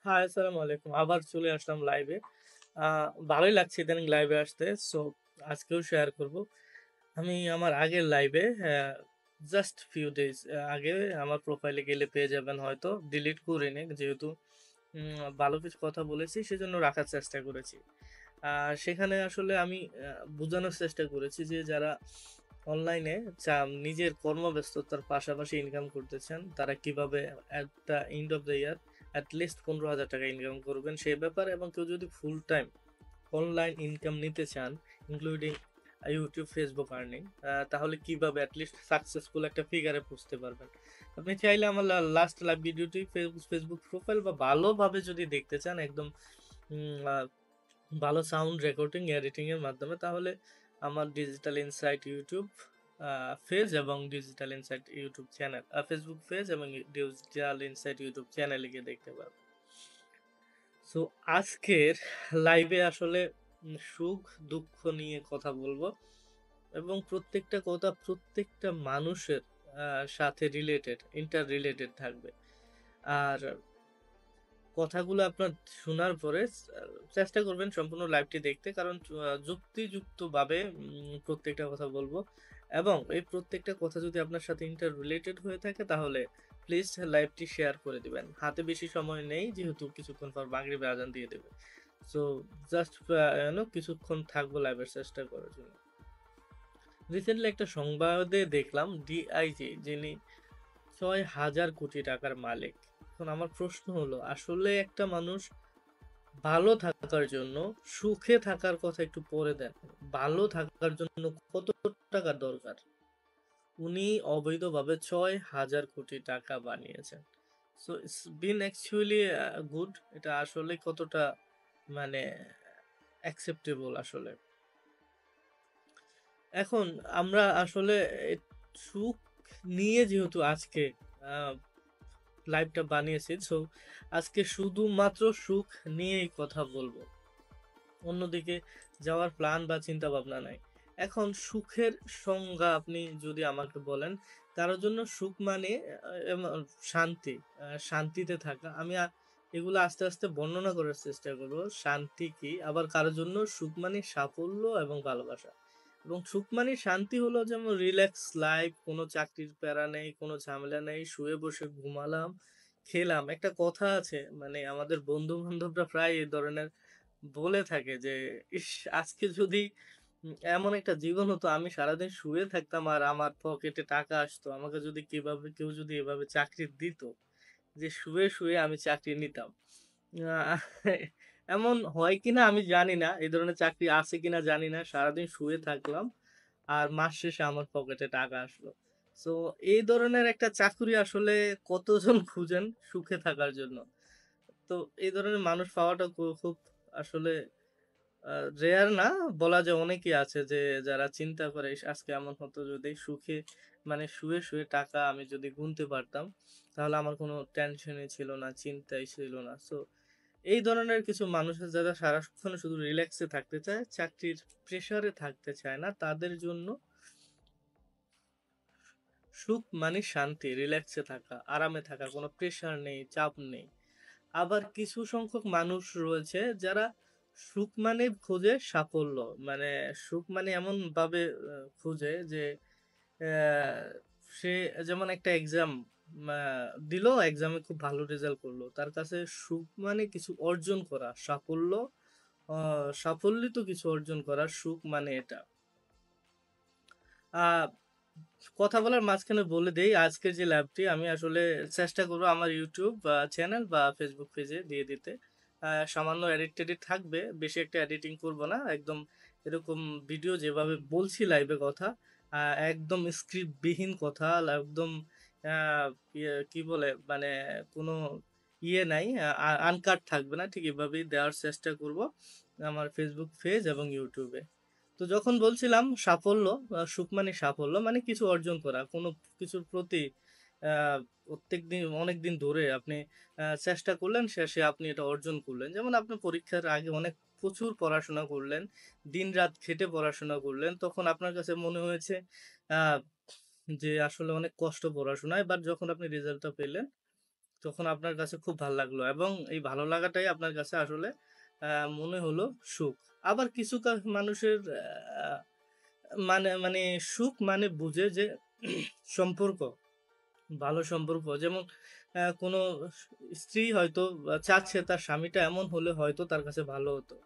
High, আসসালামু আলাইকুম। আবার চলে আসলাম লাইভে। আ ভালোই লাগছে ইদানিং লাইভে আসতে। সো আজকেও শেয়ার করব। আমি আমার আগের লাইভে জাস্ট ফিউ ডেজ আগে আমার প্রোফাইলে গেলে পেয়ে যাবেন হয়তো। ডিলিট করিনি যেহেতু ভালো কিছু কথা বলেছি সেজন্য রাখার চেষ্টা করেছি। সেখানে আসলে আমি বোঝানোর চেষ্টা করেছি যে যারা অনলাইনে নিজের কর্মব্যস্ততার পাশাপাশি ইনকাম করতে চান, তারা কিভাবে at the end of the year at least ৳১৫,০০০ income করবেন সেই ব্যাপারে, এবং কেউ যদি ফুল টাইম অনলাইন ইনকাম নিতে চান ইনক্লুডিং YouTube, Facebook আর্নিং, তাহলে কিভাবে এট লিস্ট সাকসেসফুল একটা ফিগারে পৌঁছতে পারবেন। আপনি চাইলে আমার লাস্ট লাইভ ভিডিওটি Facebook প্রোফাইল বা ভালোভাবে যদি দেখতে চান একদম উম আ ভালো সাউন্ড রেকর্ডিং, এডিটিং এর মাধ্যমে, তাহলে আমার ডিজিটাল ইনসাইট ইউটিউব পেজ এবং digital insight YouTube channel, Facebook page এবং ডিজিটাল ইনসাইট ইউটিউব চ্যানেলে গিয়ে দেখতে পারবেন। সো আজকের লাইভে আসলে সুখ দুঃখ নিয়ে কথা বলবো, এবং প্রত্যেকটা কথা প্রত্যেকটা মানুষের সাথে রিলেটেড, ইন্টার রিলেটেড থাকবে। আর কথাগুলো আপনার শোনার পরে চেষ্টা করবেন সম্পূর্ণ লাইভটি দেখতে, কারণ যুক্তিযুক্তভাবে প্রত্যেকটা কথা বলবো, এবং এই প্রত্যেকটা কথা যদি আপনার সাথে ইন্টার রিলেটেড হয়ে থাকে তাহলে প্লিজ লাইভটি শেয়ার করে দিবেন। হাতে বেশি সময় নেই যেহেতু কিছুক্ষণ পর মাগরিবের আজান দিয়ে দেবে। সো জাস্ট কিছুক্ষণ থাকবো লাইভের চেষ্টা করার জন্য। রিসেন্টলি একটা সংবাদে দেখলাম ডিআইজি, যিনি ৬,০০০ কোটি টাকার মালিক। এখন আমার প্রশ্ন হলো, আসলে একটা মানুষ ভালো থাকার জন্য, সুখে থাকার কথা একটু পরে দেন, ভালো থাকার জন্য কত টাকার দরকার? উনি অবৈধভাবে ৬,০০০ কোটি টাকা বানিয়েছেন। So it's been actually good. এটা আসলে কতটা মানে অ্যাকসেপ্টেবল আসলে? এখন আমরা আসলে এ সুখ নিয়ে যেহেতু আজকে আহ লাইভটা বানিয়েছি, সো আজকে শুধুমাত্র সুখ নিয়েই কথা বলবো। অন্যদিকে যাওয়ার প্ল্যান বা চিন্তা ভাবনা নাই। এখন সুখের সংজ্ঞা আপনি যদি আমাকে বলেন, কারোর জন্য সুখ মানে শান্তি, শান্তিতে থাকা। আমি এগুলো আস্তে আস্তে বর্ণনা করার চেষ্টা করব শান্তি কি। আবার কারোর জন্য সুখ মানে সাফল্য এবং ভালোবাসা, এবং সুখ মানে শান্তি হলো যেমন রিল্যাক্স লাইফ, কোনো চাকরির প্যারা নেই, কোনো ঝামেলা নেই, শুয়ে বসে ঘুমালাম, খেলাম। একটা কথা আছে, মানে আমাদের বন্ধু বান্ধবরা প্রায় এই ধরনের বলে থাকে যে, ইস, আজকে যদি এমন একটা জীবন হতো, আমি সারাদিন শুয়ে থাকতাম আর আমার পকেটে টাকা আসতো, আমাকে যদি কেউ যদি এভাবে চাকরি দিত যে শুয়ে শুয়ে আমি চাকরি নিতাম। আহ, এমন হয় কিনা আমি জানি না, এই ধরনের চাকরি আছে কিনা জানি না, সারাদিন শুয়ে থাকলাম আর মাস শেষে আমার পকেটে টাকা আসলো। সো এই ধরনের একটা চাকরি আসলে কতজন খুঁজেন সুখে থাকার জন্য? তো এই ধরনের মানুষ পাওয়াটা খুব আসলে রেয়ার না, বলা যায় অনেকেই আছে যে যারা চিন্তা করে, "ইস, আজকে এমন হতো যদি সুখে, মানে শুয়ে শুয়ে টাকা আমি যদি গুনতে পারতাম, তাহলে আমার কোনো টেনশনই ছিল না, চিন্তাই ছিল না।" সো এই ধরনের কিছু মানুষের যারা সারাক্ষণ শুধু রিল্যাক্সে থাকতে চায়, চাকরির প্রেসারে থাকতে চায় না, তাদের জন্য সুখ মানে শান্তি, রিল্যাক্সে থাকা, আরামে থাকা, কোনো প্রেসার নেই, চাপ নেই। আবার কিছু সংখ্যক মানুষ রয়েছে যারা সুখ মানে খোঁজে সাফল্য, মানে সুখ মানে এমন ভাবে খুঁজে যে আহ, সে যেমন একটা এক্সাম দিল, এক্সামে খুব ভালো রেজাল্ট করলো, তার কাছে সুখ মানে কিছু অর্জন করা, সাফল্য, সাফল্যিত কিছু অর্জন করা সুখ মানে এটা। আহ কথা বলার মাঝখানে বলে দেই, আজকের যে ল্যাবটি আমি আসলে চেষ্টা করবো আমার ইউটিউব চ্যানেল বা ফেসবুক পেজে দিয়ে দিতে। সামান্য এডিট টেডিট থাকবে, বেশি একটা এডিটিং করব না, একদম এরকম ভিডিও যেভাবে বলছি লাইভে কথা, একদম স্ক্রিপ্ট বিহীন কথা, একদম কি বলে মানে কোনো ইয়ে নাই, আনকাট থাকবে না, ঠিক এভাবেই দেওয়ার চেষ্টা করব আমার ফেসবুক পেজ এবং ইউটিউবে। তো যখন বলছিলাম সাফল্য, সুখ মানে সাফল্য মানে কিছু অর্জন করা, কোনো কিছুর প্রতি আহ প্রত্যেক দিন অনেক দিন ধরে আপনি চেষ্টা করলেন, শেষে আপনি এটা অর্জন করলেন। যেমন আপনি পরীক্ষার আগে অনেক প্রচুর পড়াশোনা করলেন, দিন রাত খেটে পড়াশোনা করলেন, তখন আপনার কাছে মনে হয়েছে আহ যে আসলে অনেক কষ্ট পড়াশোনায়, বাট যখন আপনি রেজাল্টটা পেলেন তখন আপনার কাছে খুব ভালো লাগলো এবং এই ভালো লাগাটাই আপনার কাছে আসলে মনে হলো সুখ। আবার কিছু মানুষের মানে সুখ মানে বুঝে যে সম্পর্ক, ভালো সম্পর্ক। যেমন কোনো স্ত্রী হয়তো চাচ্ছে তার স্বামীটা এমন হলে হয়তো তার কাছে ভালো হতো।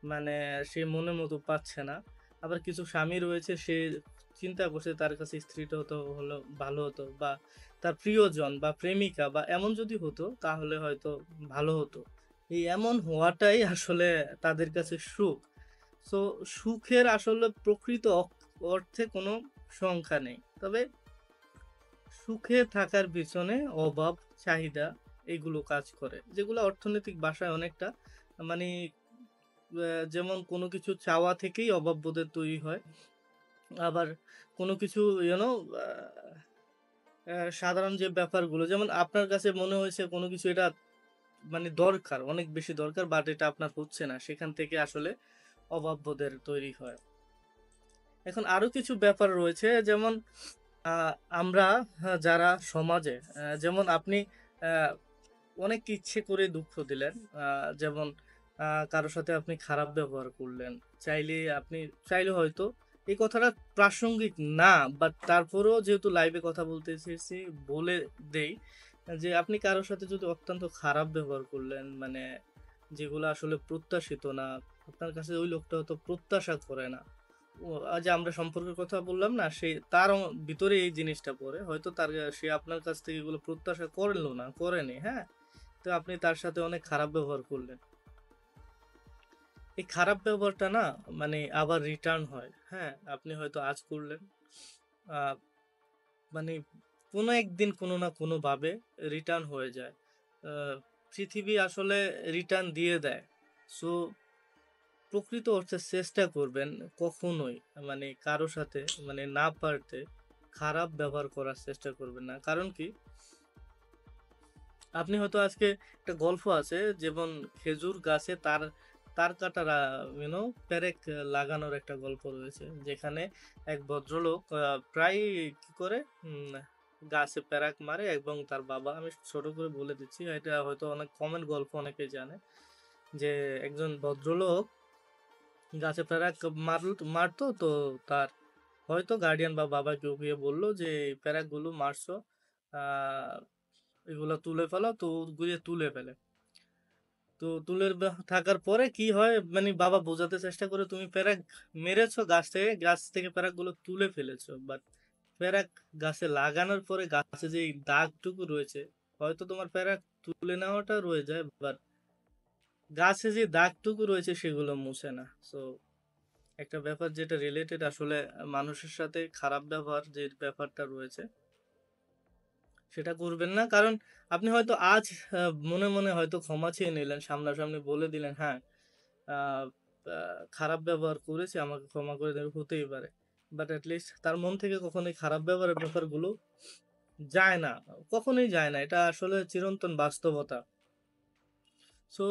মানে সে মনের মতো পাচ্ছে না। আবার কিছু স্বামী রয়েছে সে চিন্তা করছে তার কাছে স্ত্রীটা হলো ভালো হতো, বা তার প্রিয়জন বা প্রেমিকা বা এমন যদি হতো তাহলে হয়তো ভালো হতো। এই এমন হওয়াটাই আসলে তাদের কাছে সুখ। সো সুখের আসলে প্রকৃত অর্থে কোনো সংখ্যা নেই। তবে সুখে থাকার পিছনে অভাব, চাহিদা এগুলো কাজ করে। যেগুলো অর্থনৈতিক ভাষায় অনেকটা মানে যেমন কোনো কিছু চাওয়া থেকেই অভাব বোধের তৈরি হয়। আবার কোনো কিছু আ আ সাধারণ যে ব্যাপারগুলো, যেমন আপনার কাছে মনে হয়েছে কোনো কিছু এটা মানে দরকার, অনেক বেশি দরকার, বাট এটা আপনার হচ্ছে না। সেখান থেকে আসলে অভাববোধের তৈরি হয়। এখন আরো কিছু ব্যাপার রয়েছে, যেমন আ আমরা যারা সমাজে যেমন আপনি আ অনেক ইচ্ছে করে দুঃখ দিলেন। আ যেমন কারো সাথে আপনি খারাপ ব্যবহার করলেন। আপনি চাইলে হয়তো এই কথাটা প্রাসঙ্গিক না, বাট তারপরেও যেহেতু লাইভে কথা বলতে এসেছি বলে দেই যে আপনি কারো সাথে যদি অত্যন্ত খারাপ ব্যবহার করলেন, মানে যেগুলো আসলে প্রত্যাশিত না, আপনার কাছে ওই লোকটা হয়তো প্রত্যাশা করে না। যে আমরা সম্পর্কের কথা বললাম না, সে তার ভিতরে এই জিনিসটা পড়ে। হয়তো সে আপনার কাছ থেকে এগুলো প্রত্যাশা করলো না, করেনি, হ্যাঁ? তো আপনি তার সাথে অনেক খারাপ ব্যবহার করলেন। এই খারাপ ব্যবহারটা না মানে আবার রিটার্ন হয়। হ্যাঁ? আপনি হয়তো আজ করলেন, আ মানে কোনো একদিন কোনো না কোনোভাবে রিটার্ন হয়ে যায়। আ পৃথিবী আসলে রিটার্ন দিয়ে দেয়। সো প্রকৃত অর্থে চেষ্টা করবেন কখনোই মানে কারো সাথে মানে না পারতে খারাপ ব্যবহার করার চেষ্টা করবেন না। কারণ কি? আপনি হয়তো আজকে একটা গল্প আছে, যেমন খেজুর গাছে তার তার কাটার পেরেক লাগানোর একটা গল্প রয়েছে, যেখানে এক ভদ্রলোক প্রায় কি করে গাছে পেরেক মারে এবং তার বাবা, আমি ছোট করে বলে দিচ্ছি, এটা হয়তো অনেক কমন গল্প, অনেকেই জানে যে একজন ভদ্রলোক গাছে পেরেক মারতো, তো তার হয়তো গার্ডিয়ান বা বাবা কেউ গিয়ে বললো যে এই প্যারাকগুলো মারছো, আহ এগুলো তুলে ফেলো, তো গিয়ে তুলে ফেলে। তো থাকার পরে কি হয়, মানে বাবা বোঝাতে চেষ্টা করে তুমি প্যারাক মেরেছো গাছ থেকে প্যারাক গুলো তুলে ফেলেছো, বাট প্যারাক গাছে লাগানোর পরে গাছে যে দাগটুকু রয়েছে, হয়তো তোমার প্যারাক তুলে নেওয়াটা রয়ে যায়, বাট গাছে যে দাগটুকু রয়েছে সেগুলো মুছে না। সো একটা ব্যাপার যেটা রিলেটেড আসলে মানুষের সাথে খারাপ ব্যবহার যে ব্যাপারটা রয়েছে সেটা করবেন না। কারণ আপনি হয়তো আজ মনে মনে হয়তো ক্ষমা চেয়ে নিলেন, সামনাসামনি বলে দিলেন হ্যাঁ আহ, খারাপ ব্যবহার করেছি, আমাকে ক্ষমা করে দেবে, হতেই পারে। বাট লিস্ট তার মন থেকে কখনোই খারাপ ব্যবহারের ব্যাপারগুলো যায় না, কখনোই যায় না। এটা আসলে চিরন্তন বাস্তবতা। সো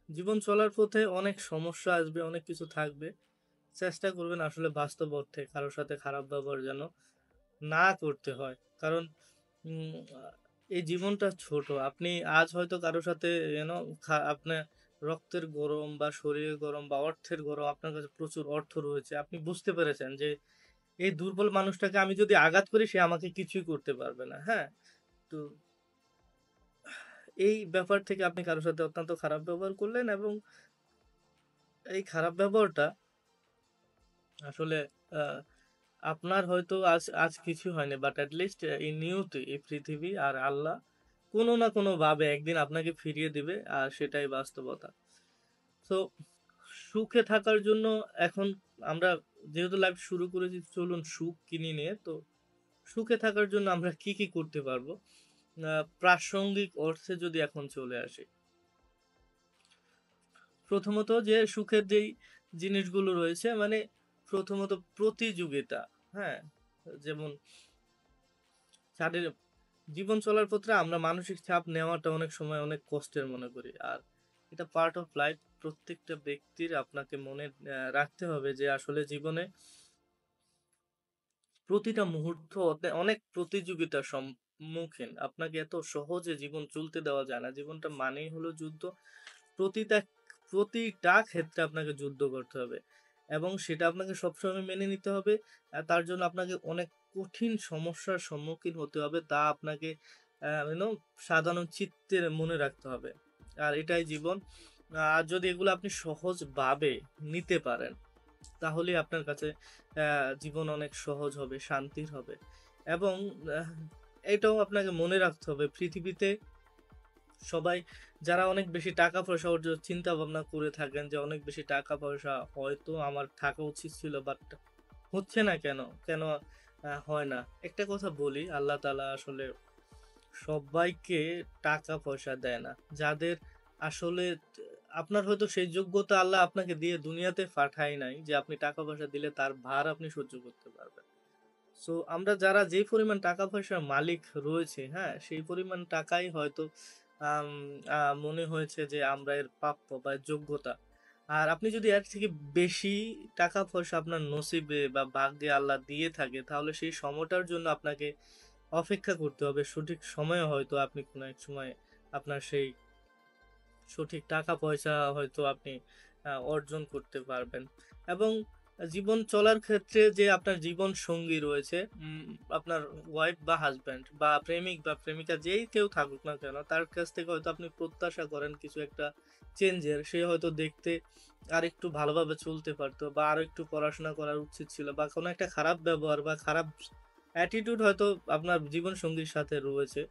জীবন চলার পথে অনেক সমস্যা আসবে, অনেক কিছু থাকবে। চেষ্টা করবেন আসলে বাস্তব অর্থে কারোর সাথে খারাপ ব্যবহার যেন না করতে হয়। কারণ উম, আহ, এই জীবনটা ছোট। আপনি আজ হয়তো কারোর সাথে আপনার রক্তের গরম বা শরীরের গরম বা অর্থের গরম, আপনার কাছে প্রচুর অর্থ রয়েছে, আপনি বুঝতে পেরেছেন যে এই দুর্বল মানুষটাকে আমি যদি আঘাত করি সে আমাকে কিছুই করতে পারবে না, হ্যাঁ? তো এই ব্যাপার থেকে আপনি কারোর সাথে অত্যন্ত খারাপ ব্যবহার করলেন, এবং এই খারাপ ব্যবহারটা আসলে আহ, আপনার হয়তো আজ আজ কিছু হয়নি, বাট লিস্ট এই নিয়তি, এই পৃথিবী আর আল্লাহ কোনো না কোনো ভাবে একদিন আপনাকে ফিরিয়ে দিবে, আর সেটাই বাস্তবতা। তো সুখে থাকার জন্য এখন আমরা যেহেতু লাইভ শুরু করেছি, চলুন সুখ কিনে নিয়ে, তো সুখে থাকার জন্য আমরা কি কি করতে পারবো প্রাসঙ্গিক অর্থে যদি এখন চলে আসি। প্রথমত যে সুখের যেই জিনিসগুলো রয়েছে, মানে প্রথমত প্রতিযোগিতা, হ্যাঁ? যেমন তাদের জীবন চলার পথে আমরা মানসিক চাপ নেওয়াটা অনেক সময় অনেক কষ্টের মনে করি, আর এটা পার্ট অফ লাইফ। প্রত্যেকটা ব্যক্তির আপনাকে মনে রাখতে হবে যে আসলে জীবনে প্রতিটা মুহূর্ত অনেক প্রতিযোগিতা মুখীন। আপনাকে এত সহজে জীবন চলতে দেওয়া যায় না। জীবনটা মানেই হলো যুদ্ধ। প্রতিটা প্রতিটা ক্ষেত্রে আপনাকে যুদ্ধ করতে হবে এবং সেটা আপনাকে সবসময় মেনে নিতে হবে। তার জন্য আপনাকে অনেক কঠিন সমস্যার সম্মুখীন হতে হবে। তা আপনাকে সাধারণ চিত্তে মনে রাখতে হবে। আর এটাই জীবন। আর যদি এগুলো আপনি সহজভাবে নিতে পারেন, তাহলেই আপনার কাছে জীবন অনেক সহজ হবে, শান্তির হবে। এবং আহ এটাও আপনাকে মনে রাখতে হবে, পৃথিবীতে সবাই যারা অনেক বেশি টাকা পয়সা অর্জন চিন্তা ভাবনা করে থাকেন যে অনেক বেশি টাকা পয়সা হয়তো আমার থাকা উচিত ছিল, বাট হচ্ছে না কেন? কেন হয় না? একটা কথা বলি, আল্লাহ তাআলা আসলে সবাইকে টাকা পয়সা দেয় না। যাদের আসলে আপনার হয়তো সেই যোগ্যতা আল্লাহ আপনাকে দিয়ে দুনিয়াতে পাঠায় নাই যে আপনি টাকা পয়সা দিলে তার ভার আপনি সহ্য করতে পারবেন। সো আমরা যারা যেই পরিমাণ টাকা পয়সার মালিক রয়েছে, হ্যাঁ? সেই পরিমাণ টাকাই হয়তো আম মনে হয়েছে যে আমরা এর প্রাপ্য বা যোগ্যতা। আর আপনি যদি এর থেকে বেশি টাকা পয়সা আপনার নসিবে বা ভাগ্যে আল্লাহ দিয়ে থাকে, তাহলে সেই সময়টার জন্য আপনাকে অপেক্ষা করতে হবে। সঠিক সময়ে হয়তো আপনি কোনো এক সময় আপনার সেই সঠিক টাকা পয়সা হয়তো আপনি অর্জন করতে পারবেন। এবং জীবন চলার ক্ষেত্রে যে আপনার জীবন সঙ্গী রয়েছে, আপনার ওয়াইফ বা হাজব্যান্ড বা প্রেমিক বা প্রেমিকা যেই কেউ থাকুক না কেন, তার কাছ থেকে হয়তো আপনি প্রত্যাশা করেন কিছু একটা চেঞ্জের। সে হয়তো দেখতে আরেকটু ভালোভাবে চলতে পারতো বা আরো একটু পড়াশোনা করার উচিত ছিল, বা কোনো একটা খারাপ ব্যবহার বা খারাপ অ্যাটিটিউড হয়তো আপনার জীবন সঙ্গীর সাথে রয়েছে।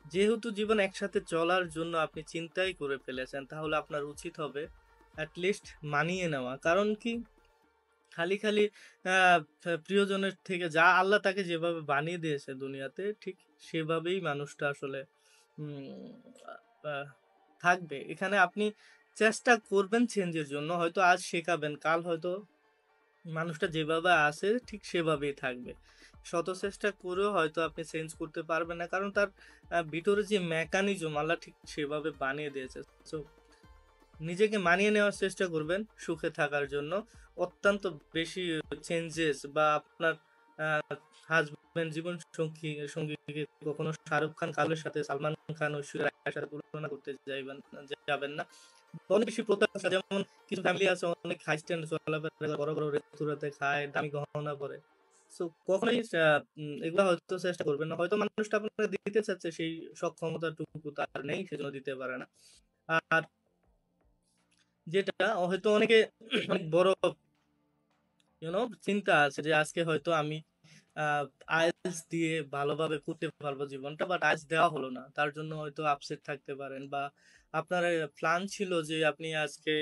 যেহেতু জীবন একসাথে চলার জন্য আপনি চিন্তাই করে ফেলেছেন, তাহলে আপনার উচিত হবে অ্যাট লিস্ট মানিয়ে নেওয়া। কারণ কি, খালি খালি প্রিয়জনের থেকে যা আল্লাহ তাকে যেভাবে বানিয়ে দিয়েছে দুনিয়াতে, ঠিক সেভাবেই মানুষটা আসলে উম, আহ, থাকবে এখানে। আপনি চেষ্টা করবেন চেঞ্জের জন্য, হয়তো আজ শেখাবেন, কাল হয়তো মানুষটা যেভাবে আছে ঠিক সেভাবেই থাকবে। শত চেষ্টা করেও হয়তো আপনি চেঞ্জ করতে পারবেন না, কারণ তার ভিতরে যে মেকানিজম আল্লাহ ঠিক সেভাবে বানিয়ে দিয়েছে। তো নিজেকে মানিয়ে নেওয়ার চেষ্টা করবেন সুখে থাকার জন্য। অত্যন্ত বেশি চেঞ্জেস বা আপনার হাজবেন্ড জীবন সঙ্গী সঙ্গীকে কখনো শাহরুখ খান কালের সাথে সালমান খান ঐশ্বরিয়া রায়ের সাথে তুলনা করতে যাবেন না। অনেক বেশি প্রত্যাশা, যেমন কিছু ফ্যামিলি আছে অনেক হাই স্ট্যান্ডার্ড চলাফেরা করে, বড় বড় রেস্তোরাঁতে খায়, দামি গহনা পরে। সো কখনোই এগুলা হয়তো চেষ্টা করবেন না। হয়তো মানুষটা আপনাকে দিতে চাচ্ছে, সেই সক্ষমতাটুকু তার নেই, সেজন্য দিতে পারে না। আর যেটা হয়তো অনেকে অনেক বড় চিন্তা আছে যে আজকে হয়তো আমি আইএলটিএস দিয়ে ভালোভাবে করতে পারবো জীবনটা, বাট আইএলটিএস দেওয়া হলো না, তার জন্য হয়তো আপসেট থাকতে পারেন। বা আপনার প্ল্যান ছিল যে আপনি আজকে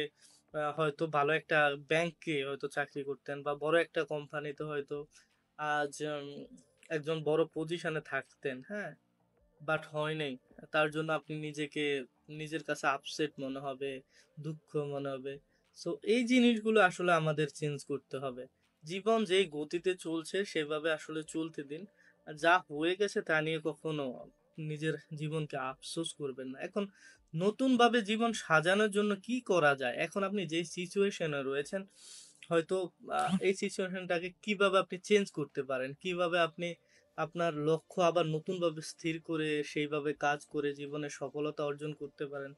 হয়তো ভালো একটা ব্যাংকে হয়তো চাকরি করতেন বা বড় একটা কোম্পানিতে হয়তো আজ একজন বড় পজিশনে থাকতেন, হ্যাঁ, বাট হয় নাই। তার জন্য আপনি নিজেকে নিজের কাছে আপসেট মনে হবে, দুঃখ মনে হবে। সো এই জিনিসগুলো আসলে আমাদের চেঞ্জ করতে হবে। জীবন যেই গতিতে চলছে সেভাবে আসলে চলতে দিন। আর যা হয়ে গেছে তা নিয়ে কখনো নিজের জীবনকে আফসোস করবেন না। এখন নতুন ভাবে জীবন সাজানোর জন্য কি করা যায়, এখন আপনি যেই সিচুয়েশনে রয়েছেন, হয়তো এই সিচুয়েশনটাকে কিভাবে আপনি চেঞ্জ করতে পারেন, কিভাবে আপনি আপনার লক্ষ্য আবার নতুনভাবে স্থির করে সেইভাবে কাজ করে জীবনে সফলতা অর্জন করতে পারেন,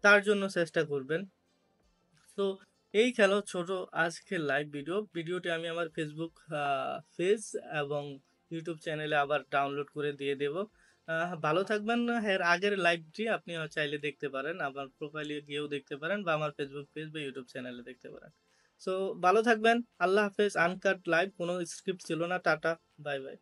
তার জন্য চেষ্টা করবেন। তো এই খেলো ছোট আজকের লাইভ ভিডিওটি আমি আমার ফেসবুক পেজ এবং ইউটিউব চ্যানেলে আবার ডাউনলোড করে দিয়ে দেব। ভালো থাকবেন। এর আগের লাইভটি আপনি চাইলে দেখতে পারেন, আমার প্রোফাইলে গিয়েও দেখতে পারেন বা আমার ফেসবুক পেজ বা ইউটিউব চ্যানেলে দেখতে পারেন। সো ভালো থাকবেন। আল্লাহ হাফেজ। আনকাট লাইভ, কোনো স্ক্রিপ্ট ছিল না। Tata, bye bye.